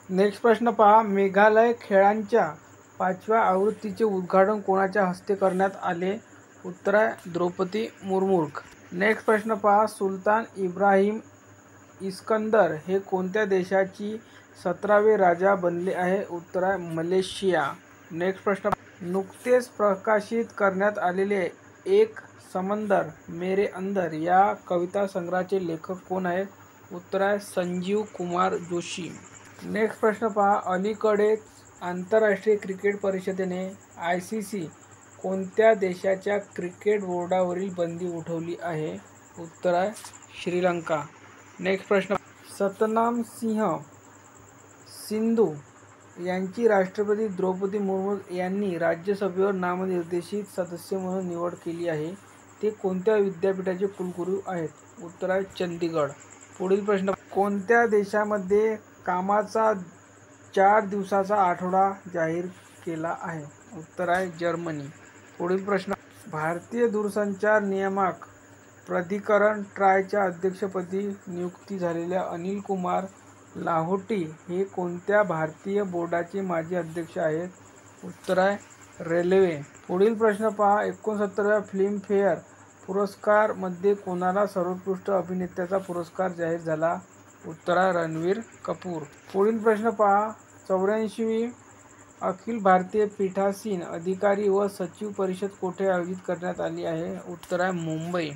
Next प्रश्न पहा, मेघालय खेळांच्या 5व्या आवृत्तीचे उद्घाटन कोणाच्या हस्ते करण्यात आले? उत्तर आहे द्रौपदी मुर्मू. नेक्स्ट प्रश्न पहा, सुलतान इब्राहिम इस्कंदर हे कोणत्या देशाची 17वे राजा बनले आहे? उत्तर आहे मलेशिया. नेक्स्ट प्रश्न, नुकतेच प्रकाशित करण्यात आलेले एक समंदर मेरे अंदर या कविता संग्रहाचे लेखक कोण आहेत? उत्तर आहे संजीव कुमार जोशी. नेक्स्ट प्रश्न पहा, अलीकडेच आंतरराष्ट्रीय क्रिकेट परिषदेने ICC कोणत्या देशाच्या क्रिकेट बोर्डावरील बंदी उठवली आहे? उत्तर आहे श्रीलंका. नेक्स्ट प्रश्न, सतनाम सिंह सिंधू यांची राष्ट्रपती द्रौपदी मुर्मू यांनी राज्यसभेवर नामनिर्देशित सदस्य म्हणून निवड केली आहे. ते कोणत्या विद्यापीठाचे कुलगुरू आहेत? उत्तर आहे चंदीगड. पुढील प्रश्न, कोणत्या देशामध्ये कामाचा 4 दिवसाचा आठवडा जाहीर केला आहे? उत्तर आहे जर्मनी. पुढील प्रश्न, भारतीय दूरसंचार नियामक प्राधिकरण ट्रायच्या अध्यक्षपदी नियुक्ती झालेल्या अनिल कुमार लाहोटी हे कोणत्या भारतीय बोर्डाचे माजी अध्यक्ष आहेत? उत्तर आहे रेल्वे. पुढील प्रश्न पहा, 69व्या फिल्मफेअर पुरस्कार मध्ये कोणाला सर्वोत्कृष्ट अभिनेत्याचा पुरस्कार जाहीर झाला? उत्तर आहे रणबीर कपूर. पुढील प्रश्न पहा, 84वी अखिल भारतीय पीठासीन अधिकारी व सचिव परिषद कोठे आयोजित करण्यात आली आहे? उत्तर आहे मुंबई.